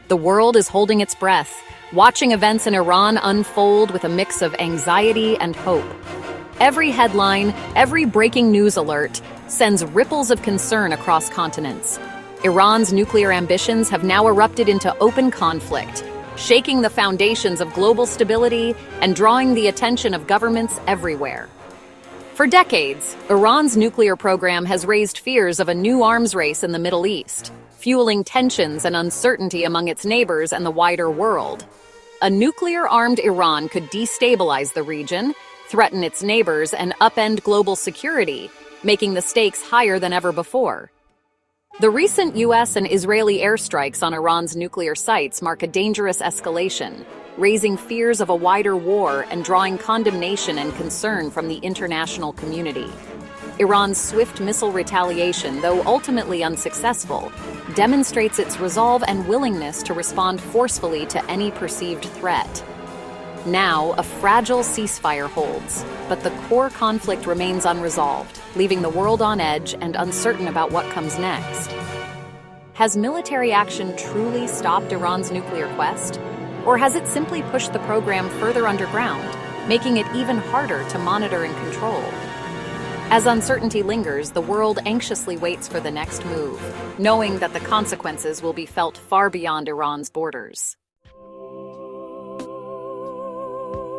The world is holding its breath, watching events in Iran unfold with a mix of anxiety and hope. Every headline, every breaking news alert sends ripples of concern across continents. Iran's nuclear ambitions have now erupted into open conflict, shaking the foundations of global stability and drawing the attention of governments everywhere. For decades, Iran's nuclear program has raised fears of a new arms race in the Middle East, fueling tensions and uncertainty among its neighbors and the wider world. A nuclear-armed Iran could destabilize the region, threaten its neighbors, and upend global security, making the stakes higher than ever before. The recent U.S. and Israeli airstrikes on Iran's nuclear sites mark a dangerous escalation, raising fears of a wider war and drawing condemnation and concern from the international community. Iran's swift missile retaliation, though ultimately unsuccessful, demonstrates its resolve and willingness to respond forcefully to any perceived threat. Now, a fragile ceasefire holds, but the core conflict remains unresolved, leaving the world on edge and uncertain about what comes next. Has military action truly stopped Iran's nuclear quest? Or has it simply pushed the program further underground, making it even harder to monitor and control? As uncertainty lingers, the world anxiously waits for the next move, knowing that the consequences will be felt far beyond Iran's borders.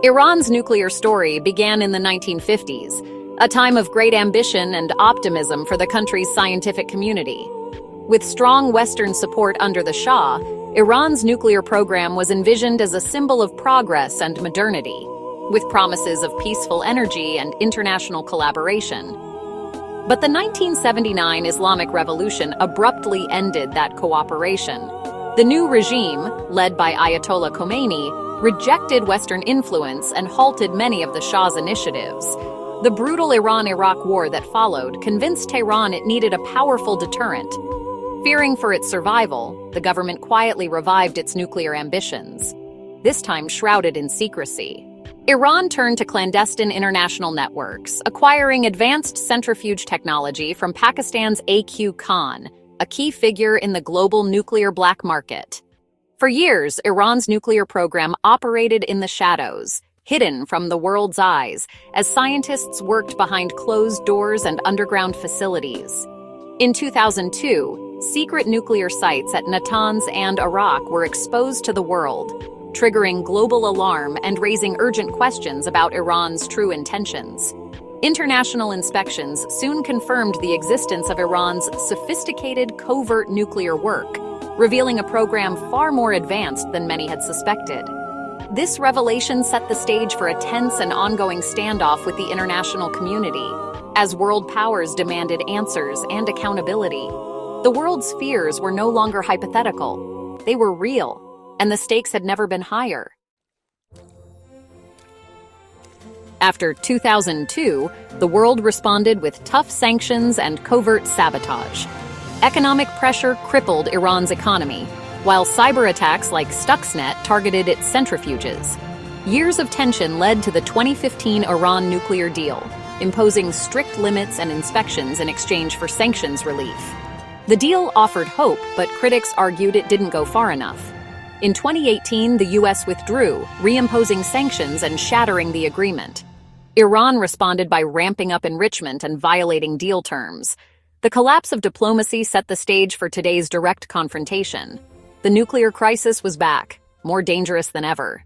Iran's nuclear story began in the 1950s, a time of great ambition and optimism for the country's scientific community. With strong Western support under the Shah, Iran's nuclear program was envisioned as a symbol of progress and modernity, with promises of peaceful energy and international collaboration. But the 1979 Islamic Revolution abruptly ended that cooperation. The new regime, led by Ayatollah Khomeini, rejected Western influence and halted many of the Shah's initiatives. The brutal Iran-Iraq war that followed convinced Tehran it needed a powerful deterrent. Fearing for its survival, the government quietly revived its nuclear ambitions, this time shrouded in secrecy. Iran turned to clandestine international networks, acquiring advanced centrifuge technology from Pakistan's A.Q. Khan, a key figure in the global nuclear black market. For years, Iran's nuclear program operated in the shadows, hidden from the world's eyes, as scientists worked behind closed doors and underground facilities. In 2002, secret nuclear sites at Natanz and Arak were exposed to the world, triggering global alarm and raising urgent questions about Iran's true intentions. International inspections soon confirmed the existence of Iran's sophisticated covert nuclear work, revealing a program far more advanced than many had suspected. This revelation set the stage for a tense and ongoing standoff with the international community, as world powers demanded answers and accountability. The world's fears were no longer hypothetical. They were real, and the stakes had never been higher. After 2002, the world responded with tough sanctions and covert sabotage. Economic pressure crippled Iran's economy, while cyber attacks like Stuxnet targeted its centrifuges. Years of tension led to the 2015 Iran nuclear deal, imposing strict limits and inspections in exchange for sanctions relief. The deal offered hope, but critics argued it didn't go far enough. In 2018, the U.S. withdrew, reimposing sanctions and shattering the agreement. Iran responded by ramping up enrichment and violating deal terms. The collapse of diplomacy set the stage for today's direct confrontation. The nuclear crisis was back, more dangerous than ever.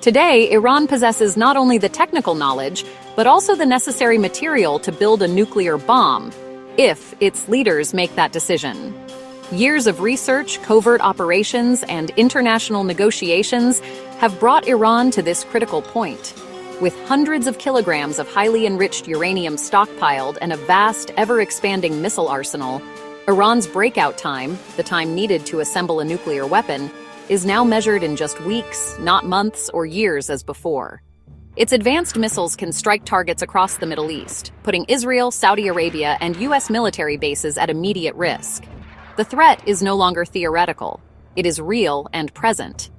Today, Iran possesses not only the technical knowledge, but also the necessary material to build a nuclear bomb, if its leaders make that decision. Years of research, covert operations, and international negotiations have brought Iran to this critical point. With hundreds of kilograms of highly enriched uranium stockpiled and a vast, ever-expanding missile arsenal, Iran's breakout time, the time needed to assemble a nuclear weapon, is now measured in just weeks, not months or years as before. Its advanced missiles can strike targets across the Middle East, putting Israel, Saudi Arabia, and U.S. military bases at immediate risk. The threat is no longer theoretical. It is real and present.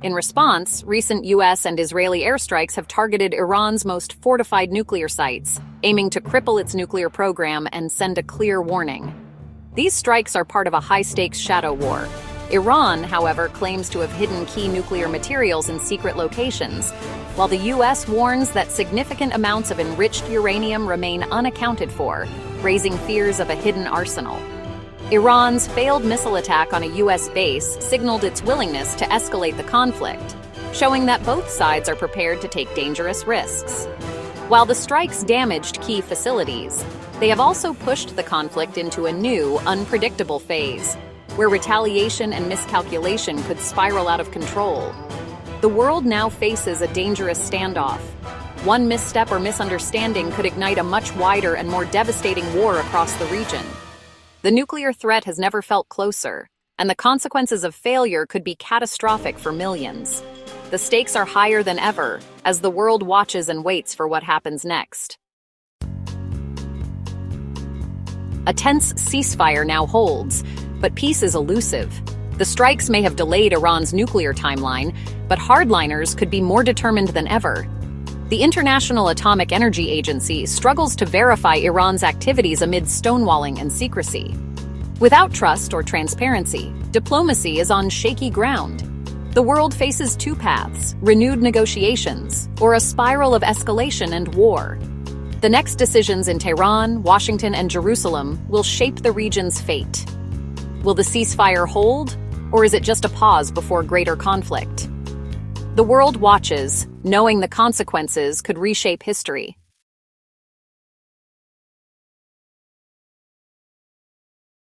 In response, recent U.S. and Israeli airstrikes have targeted Iran's most fortified nuclear sites, aiming to cripple its nuclear program and send a clear warning. These strikes are part of a high-stakes shadow war. Iran, however, claims to have hidden key nuclear materials in secret locations, while the U.S. warns that significant amounts of enriched uranium remain unaccounted for, raising fears of a hidden arsenal. Iran's failed missile attack on a U.S. base signaled its willingness to escalate the conflict, showing that both sides are prepared to take dangerous risks. While the strikes damaged key facilities, they have also pushed the conflict into a new, unpredictable phase, where retaliation and miscalculation could spiral out of control. The world now faces a dangerous standoff. One misstep or misunderstanding could ignite a much wider and more devastating war across the region. The nuclear threat has never felt closer, and the consequences of failure could be catastrophic for millions. The stakes are higher than ever as the world watches and waits for what happens next. A tense ceasefire now holds, but peace is elusive. The strikes may have delayed Iran's nuclear timeline, but hardliners could be more determined than ever. The International Atomic Energy Agency struggles to verify Iran's activities amid stonewalling and secrecy. Without trust or transparency, diplomacy is on shaky ground. The world faces two paths: renewed negotiations, or a spiral of escalation and war. The next decisions in Tehran, Washington, and Jerusalem will shape the region's fate. Will the ceasefire hold, or is it just a pause before greater conflict? The world watches, knowing the consequences could reshape history.